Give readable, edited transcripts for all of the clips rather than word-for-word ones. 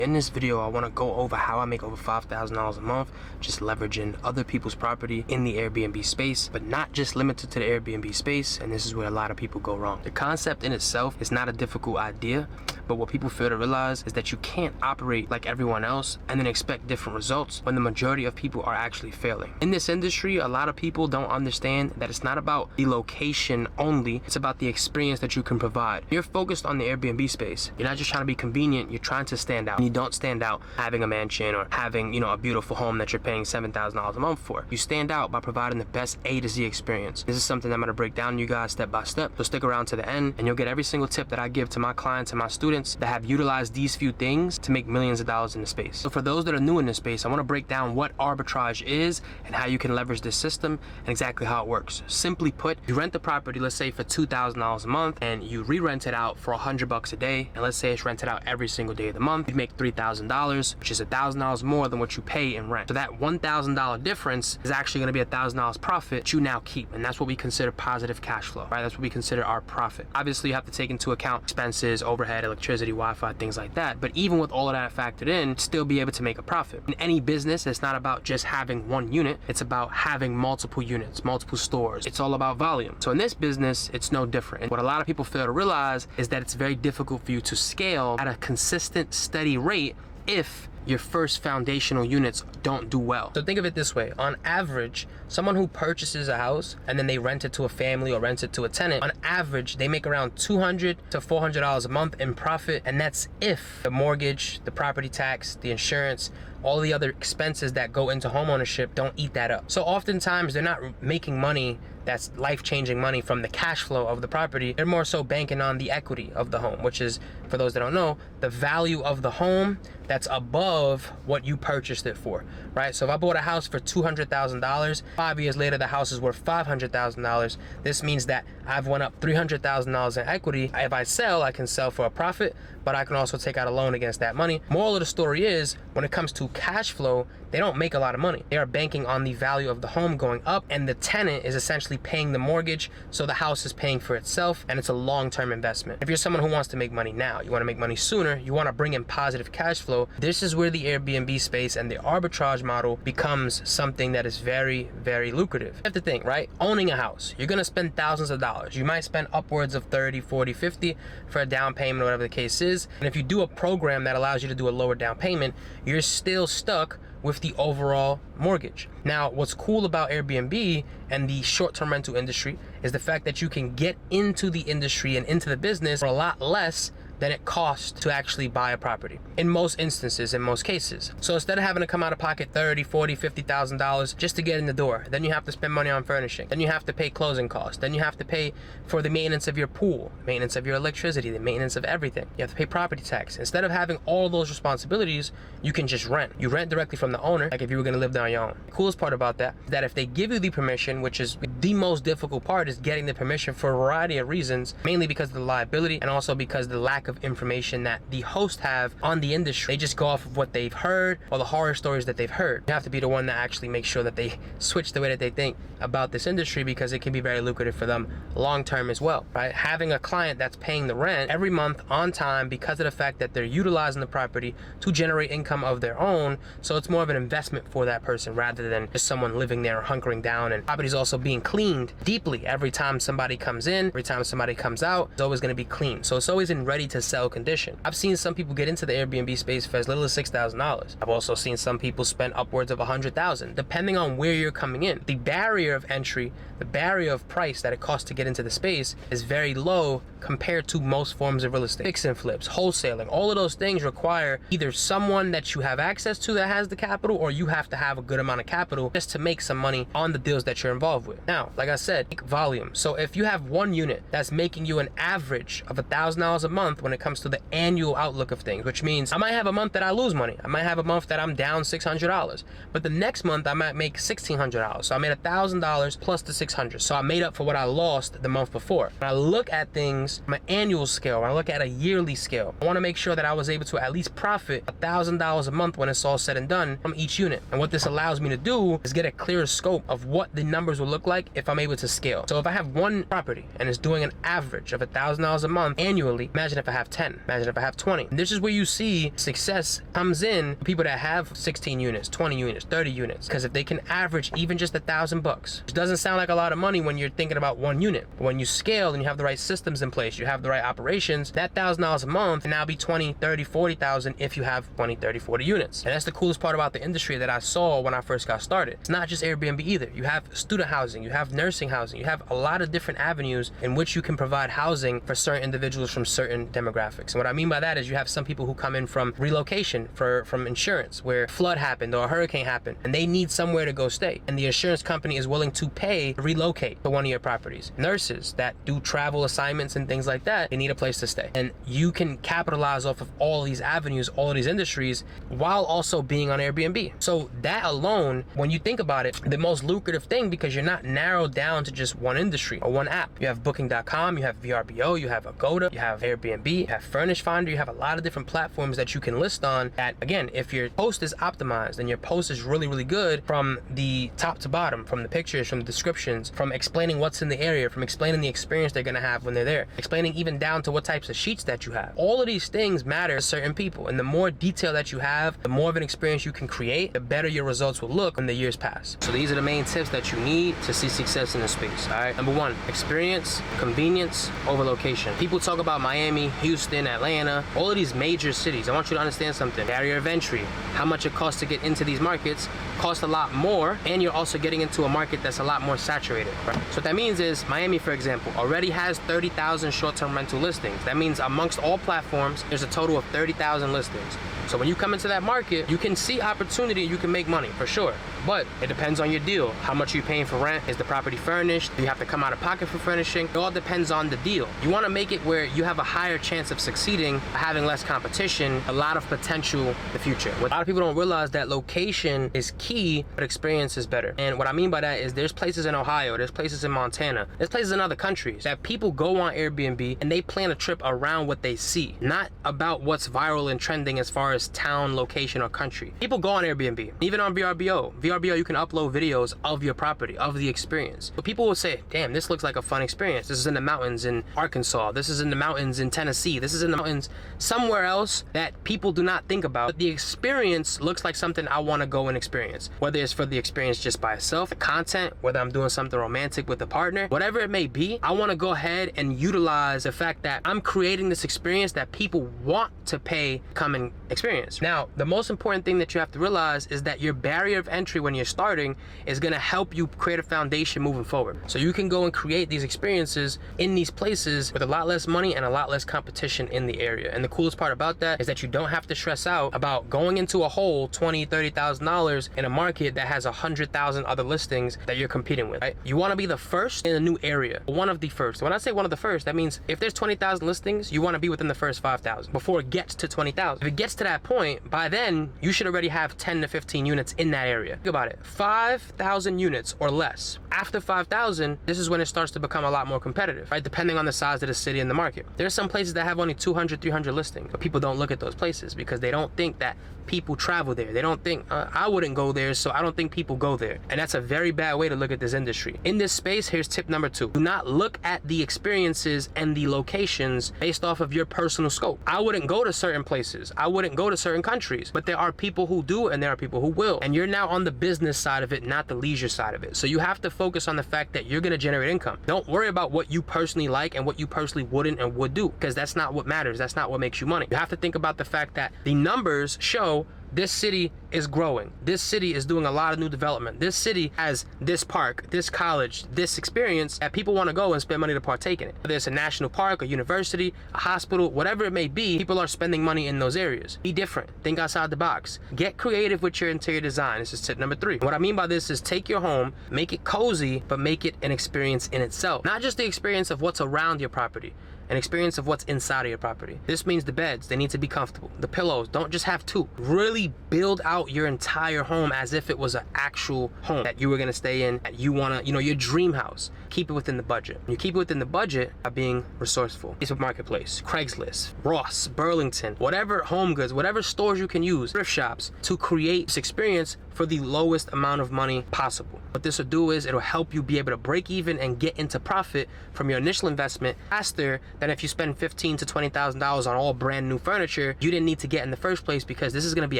In this video, I want to go over how I make over $5,000 a month just leveraging other people's property in the Airbnb space, but not just limited to the Airbnb space, and this is where a lot of people go wrong. The concept in itself is not a difficult idea, but what people fail to realize is that you can't operate like everyone else and then expect different results when the majority of people are actually failing. In this industry, a lot of people don't understand that it's not about the location only, it's about the experience that you can provide. You're focused on the Airbnb space. You're not just trying to be convenient, you're trying to stand out. And you don't stand out having a mansion or having, a beautiful home that you're paying $7,000 a month for. You stand out by providing the best A to Z experience. This is something I'm going to break down to you guys step by step. So stick around to the end and you'll get every single tip that I give to my clients and my students that have utilized these few things to make millions of dollars in the space. So for those that are new in this space, I want to break down what arbitrage is and how you can leverage this system and exactly how it works. Simply put, you rent the property, let's say for $2,000 a month, and you re-rent it out for $100 a day, and let's say it's rented out every single day of the month. You'd make $3,000, which is $1,000 more than what you pay in rent. So that $1,000 difference is actually going to be $1,000 profit that you now keep, and that's what we consider positive cash flow, right? That's what we consider our profit. Obviously, you have to take into account expenses, overhead, electricity, Wi-Fi, things like that. But even with all of that factored in, still be able to make a profit. In any business, it's not about just having one unit. It's about having multiple units, multiple stores. It's all about volume. So in this business, it's no different. And what a lot of people fail to realize is that it's very difficult for you to scale at a consistent, steady rate if your first foundational units don't do well. So think of it this way. On average, someone who purchases a house and then they rent it to a family or rent it to a tenant, on average, they make around $200 to $400 a month in profit. And that's if the mortgage, the property tax, the insurance, all the other expenses that go into homeownership don't eat that up. So oftentimes they're not making money that's life-changing money from the cash flow of the property. They're more so banking on the equity of the home, which is, for those that don't know, the value of the home that's above what you purchased it for, right? So if I bought a house for $200,000, 5 years later, the house is worth $500,000. This means that I've went up $300,000 in equity. If I sell, I can sell for a profit, but I can also take out a loan against that money. Moral of the story is, when it comes to cash flow, they don't make a lot of money. They are banking on the value of the home going up, and the tenant is essentially paying the mortgage, so the house is paying for itself, and it's a long-term investment. If you're someone who wants to make money now, you want to make money sooner, you want to bring in positive cash flow, this is where the Airbnb space and the arbitrage model becomes something that is very, very lucrative. You have to think, right? Owning a house, you're going to spend thousands of dollars. You might spend upwards of 30, 40, 50 for a down payment, or whatever the case is. And if you do a program that allows you to do a lower down payment, you're still stuck with the overall mortgage. Now, what's cool about Airbnb and the short-term rental industry is the fact that you can get into the industry and into the business for a lot less than it costs to actually buy a property. In most instances, in most cases. So instead of having to come out of pocket $30, $40, $50,000 just to get in the door, then you have to spend money on furnishing. Then you have to pay closing costs. Then you have to pay for the maintenance of your pool, maintenance of your electricity, the maintenance of everything. You have to pay property tax. Instead of having all those responsibilities, you can just rent. You rent directly from the owner, like if you were gonna live there on your own. The coolest part about that is that if they give you the permission, which is the most difficult part, is getting the permission for a variety of reasons, mainly because of the liability and also because of the lack of information that the hosts have on the industry. They just go off of what they've heard or the horror stories that they've heard. You have to be the one that actually makes sure that they switch the way that they think about this industry, because it can be very lucrative for them long term as well, right? Having a client that's paying the rent every month on time because of the fact that they're utilizing the property to generate income of their own, so it's more of an investment for that person rather than just someone living there hunkering down. And property's also being cleaned deeply every time somebody comes in, every time somebody comes out. It's always going to be clean, so it's always in ready to sell condition. I've seen some people get into the Airbnb space for as little as $6,000. I've also seen some people spend upwards of $100,000, depending on where you're coming in. The barrier of entry, the barrier of price that it costs to get into the space is very low compared to most forms of real estate. Fix and flips, wholesaling, all of those things require either someone that you have access to that has the capital, or you have to have a good amount of capital just to make some money on the deals that you're involved with. Now, like I said, volume. So if you have one unit that's making you an average of $1,000 a month when it comes to the annual outlook of things, which means I might have a month that I lose money. I might have a month that I'm down $600, but the next month I might make $1,600. So I made $1,000 plus the $600. So I made up for what I lost the month before. When I look at things from an annual scale, when I look at a yearly scale, I want to make sure that I was able to at least profit $1,000 a month when it's all said and done from each unit. And what this allows me to do is get a clearer scope of what the numbers will look like if I'm able to scale. So if I have one property and it's doing an average of $1,000 a month annually, imagine if I have 10. Imagine if I have 20. And this is where you see success comes in people that have 16 units, 20 units, 30 units. Because if they can average even just $1,000, which doesn't sound like a lot of money when you're thinking about one unit. But when you scale and you have the right systems in place, you have the right operations, that $1,000 a month can now be 20, 30, 40,000 if you have 20, 30, 40 units. And that's the coolest part about the industry that I saw when I first got started. It's not just Airbnb either. You have student housing, you have nursing housing, you have a lot of different avenues in which you can provide housing for certain individuals from certain demographics. And what I mean by that is you have some people who come in from relocation from insurance, where a flood happened or a hurricane happened and they need somewhere to go stay. And the insurance company is willing to pay to relocate to one of your properties. Nurses that do travel assignments and things like that, they need a place to stay. And you can capitalize off of all these avenues, all of these industries, while also being on Airbnb. So that alone, when you think about it, the most lucrative thing, because you're not narrowed down to just one industry or one app. You have booking.com, you have VRBO, you have Agoda, you have Airbnb, you have Furnish Finder, you have a lot of different platforms that you can list on that, again, if your post is optimized and your post is really, really good from the top to bottom, from the pictures, from the descriptions, from explaining what's in the area, from explaining the experience they're gonna have when they're there, explaining even down to what types of sheets that you have. All of these things matter to certain people. And the more detail that you have, the more of an experience you can create, the better your results will look when the years pass. So these are the main tips that you need to see success in the space. All right. Number one, experience, convenience over location. People talk about Miami, Houston, Atlanta, all of these major cities. I want you to understand something. Barrier of entry, how much it costs to get into these markets, costs a lot more, and you're also getting into a market that's a lot more saturated. Right? So what that means is Miami, for example, already has 30,000 short-term rental listings. That means amongst all platforms, there's a total of 30,000 listings. So when you come into that market, you can see opportunity, you can make money for sure. But it depends on your deal. How much are you paying for rent? Is the property furnished? Do you have to come out of pocket for furnishing? It all depends on the deal. You want to make it where you have a higher chance of succeeding, having less competition, a lot of potential in the future. What a lot of people don't realize, that location is key, but experience is better. And what I mean by that is there's places in Ohio, there's places in Montana, there's places in other countries that people go on Airbnb and they plan a trip around what they see, not about what's viral and trending as far as town, location, or country. People go on Airbnb, even on VRBO. VRBO, you can upload videos of your property, of the experience. But people will say, damn, this looks like a fun experience. This is in the mountains in Arkansas. This is in the mountains in Tennessee. This is in the mountains somewhere else that people do not think about. But the experience looks like something I want to go and experience. Whether it's for the experience just by itself, the content, whether I'm doing something romantic with a partner, whatever it may be, I want to go ahead and utilize the fact that I'm creating this experience that people want to pay to come and experience. Now, the most important thing that you have to realize is that your barrier of entry when you're starting is going to help you create a foundation moving forward. So you can go and create these experiences in these places with a lot less money and a lot less competition in the area. And the coolest part about that is that you don't have to stress out about going into a hole $20,000, $30,000 in a market that has 100,000 other listings that you're competing with. Right? You want to be the first in a new area, one of the first. When I say one of the first, that means if there's 20,000 listings, you want to be within the first 5,000 before it gets to 20,000. If it gets to that point, by then you should already have 10 to 15 units in that area. Think about it, 5,000 units or less. After 5,000, this is when it starts to become a lot more competitive, right? Depending on the size of the city and the market. There's some places that have only 200, 300 listings, but people don't look at those places because they don't think that people travel there. They don't think, I wouldn't go there, so I don't think people go there. And that's a very bad way to look at this industry. In this space, here's tip number 2. Do not look at the experiences and the locations based off of your personal scope. I wouldn't go to certain places. I wouldn't go to certain countries, but there are people who do and there are people who will. And you're now on the business side of it, not the leisure side of it. So you have to focus on the fact that you're gonna generate income. Don't worry about what you personally like and what you personally wouldn't and would do, because that's not what matters. That's not what makes you money. You have to think about the fact that the numbers show this city is growing. This city is doing a lot of new development. This city has this park, this college, this experience that people want to go and spend money to partake in it. Whether it's a national park, a university, a hospital, whatever it may be, people are spending money in those areas. Be different. Think outside the box. Get creative with your interior design. This is tip number 3. What I mean by this is take your home, make it cozy, but make it an experience in itself. Not just the experience of what's around your property, an experience of what's inside of your property. This means the beds, they need to be comfortable. The pillows, don't just have 2. Really build out your entire home as if it was an actual home that you were gonna stay in, that you wanna, your dream house. Keep it within the budget. You keep it within the budget by being resourceful. Facebook Marketplace, Craigslist, Ross, Burlington, whatever home goods, whatever stores you can use, thrift shops, to create this experience, for the lowest amount of money possible. What this will do is it'll help you be able to break even and get into profit from your initial investment faster than if you spend $15,000 to $20,000 on all brand new furniture you didn't need to get in the first place, because this is going to be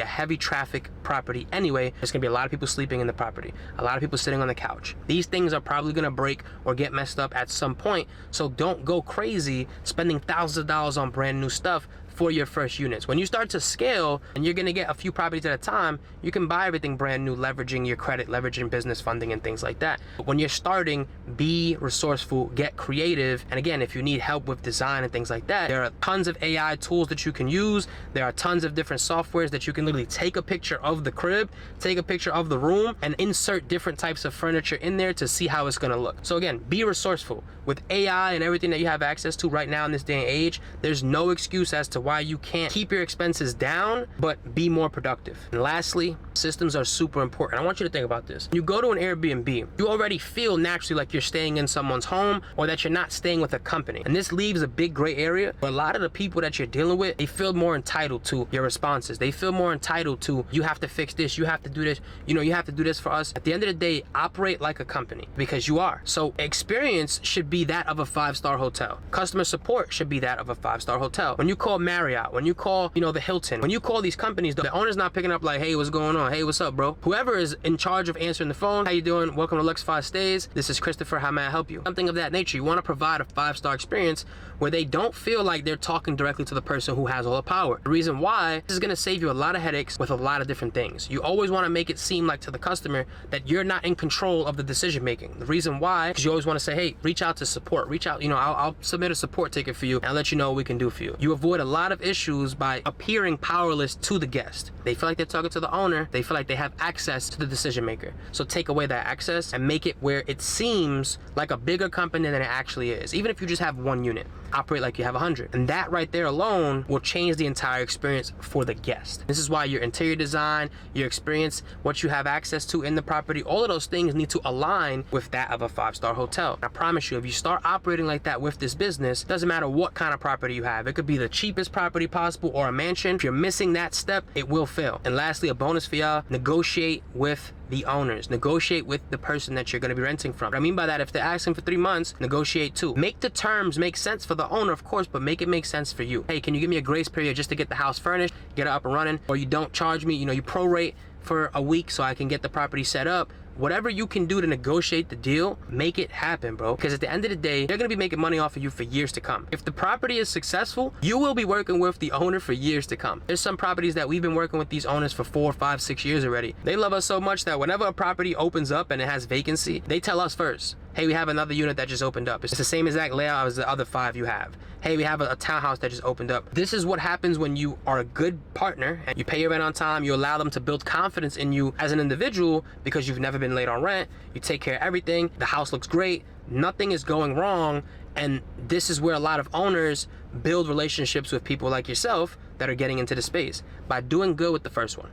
a heavy traffic property anyway. There's going to be a lot of people sleeping in the property, a lot of people sitting on the couch. These things are probably going to break or get messed up at some point, so don't go crazy spending thousands of dollars on brand new stuff for your first units. When you start to scale and you're gonna get a few properties at a time, you can buy everything brand new, leveraging your credit, leveraging business funding and things like that. But when you're starting, be resourceful, get creative. And again, if you need help with design and things like that, there are tons of AI tools that you can use. There are tons of different softwares that you can literally take a picture of the crib, take a picture of the room, and insert different types of furniture in there to see how it's gonna look. So again, be resourceful. With AI and everything that you have access to right now in this day and age, there's no excuse as to why you can't keep your expenses down, but be more productive. And lastly, systems are super important. I want you to think about this. You go to an Airbnb, you already feel naturally like you're staying in someone's home or that you're not staying with a company. And this leaves a big gray area where a lot of the people that you're dealing with, they feel more entitled to your responses. They feel more entitled to, you have to fix this, you have to do this, you have to do this for us. At the end of the day, operate like a company, because you are. So experience should be that of a 5-star hotel. Customer support should be that of a 5-star hotel. When you call Marriott, when you call, the Hilton, when you call these companies, the owner's not picking up like, hey, what's going on? Hey, what's up, bro? Whoever is in charge of answering the phone, how you doing? Welcome to Lux 5 Stays. This is Christopher. How may I help you? Something of that nature. You want to provide a 5-star experience where they don't feel like they're talking directly to the person who has all the power. The reason why, this is going to save you a lot of headaches with a lot of different things. You always want to make it seem like to the customer that you're not in control of the decision making. The reason why, because you always want to say, hey, reach out to support, reach out, I'll submit a support ticket for you and I'll let you know what we can do for you. You avoid a lot of issues by appearing powerless to the guest. They feel like they're talking to the owner. They feel like they have access to the decision maker. So take away that access and make it where it seems like a bigger company than it actually is. Even if you just have 1 unit, operate like you have 100. And that right there alone will change the entire experience for the guest. This is why your interior design, your experience, what you have access to in the property, all of those things need to align with that of a 5-star hotel. I promise you, if you start operating like that with this business, doesn't matter what kind of property you have. It could be the cheapest property possible or a mansion. If you're missing that step, it will fail. And lastly, a bonus for y'all, negotiate with the owners. Negotiate with the person that you're going to be renting from. What I mean by that, if they're asking for 3 months, negotiate 2. Make the terms make sense for the owner, of course, but make it make sense for you. Hey, can you give me a grace period just to get the house furnished, get it up and running? Or you don't charge me, you prorate for a week so I can get the property set up. Whatever you can do to negotiate the deal, make it happen, bro. Because at the end of the day, they're gonna be making money off of you for years to come. If the property is successful, you will be working with the owner for years to come. There's some properties that we've been working with these owners for 4, 5, 6 years already. They love us so much that whenever a property opens up and it has vacancy, they tell us first, hey, we have another unit that just opened up. It's the same exact layout as the other 5 you have. Hey, we have a townhouse that just opened up. This is what happens when you are a good partner and you pay your rent on time. You allow them to build confidence in you as an individual because you've never been late on rent. You take care of everything. The house looks great. Nothing is going wrong. And this is where a lot of owners build relationships with people like yourself that are getting into the space by doing good with the first one.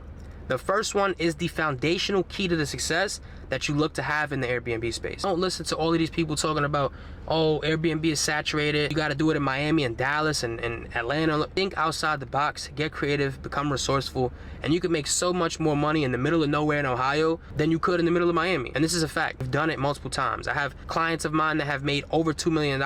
The first one is the foundational key to the success that you look to have in the Airbnb space. Don't listen to all of these people talking about, oh, Airbnb is saturated. You got to do it in Miami and Dallas and Atlanta. Think outside the box, get creative, become resourceful, and you can make so much more money in the middle of nowhere in Ohio than you could in the middle of Miami. And this is a fact. I've done it multiple times. I have clients of mine that have made over $2 million,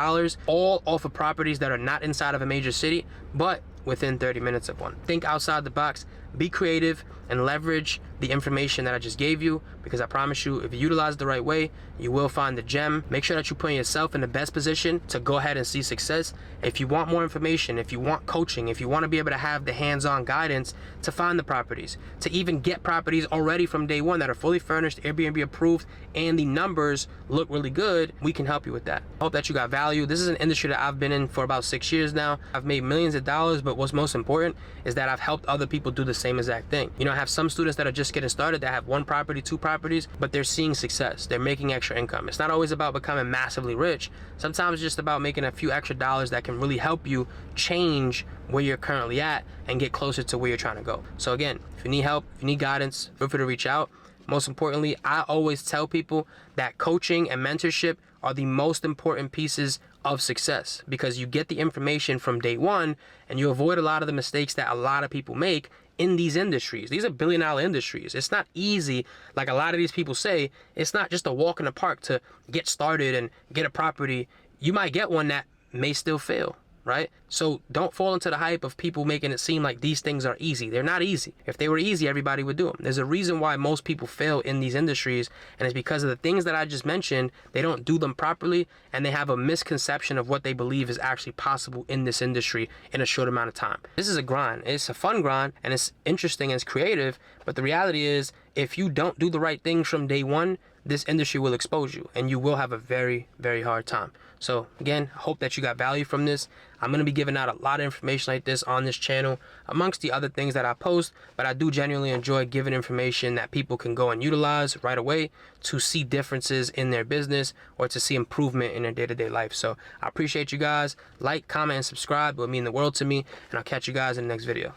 all off of properties that are not inside of a major city, but within 30 minutes of one. Think outside the box, be creative, and leverage the information that I just gave you, because I promise you, if you utilize it the right way, you will find the gem. Make sure that you put yourself in the best position to go ahead and see success. If you want more information, if you want coaching, if you want to be able to have the hands-on guidance to find the properties, to even get properties already from day one that are fully furnished, Airbnb approved, and the numbers look really good, we can help you with that. I hope that you got value. This is an industry that I've been in for about 6 years now. I've made millions of dollars, but what's most important is that I've helped other people do the same exact thing. I have some students that are just getting started that have 1 property, 2 properties, but they're seeing success. They're making extra income. It's not always about becoming massively rich. Sometimes it's just about making a few extra dollars that can really help you change where you're currently at and get closer to where you're trying to go. So again, if you need help, if you need guidance, feel free to reach out. Most importantly, I always tell people that coaching and mentorship are the most important pieces of success, because you get the information from day one and you avoid a lot of the mistakes that a lot of people make in these industries. These are billion-dollar industries. It's not easy, like a lot of these people say. It's not just a walk in the park to get started and get a property. You might get one that may still fail, right? So don't fall into the hype of people making it seem like these things are easy. They're not easy. If they were easy, everybody would do them. There's a reason why most people fail in these industries, and it's because of the things that I just mentioned. They don't do them properly, and they have a misconception of what they believe is actually possible in this industry in a short amount of time. This is a grind. It's a fun grind, and it's interesting and it's creative, but the reality is, if you don't do the right things from day one, this industry will expose you, and you will have a very, very hard time. So again, I hope that you got value from this. I'm going to be giving out a lot of information like this on this channel, amongst the other things that I post, but I do genuinely enjoy giving information that people can go and utilize right away to see differences in their business or to see improvement in their day-to-day life. So I appreciate you guys. Like, comment, and subscribe. It would mean the world to me, and I'll catch you guys in the next video.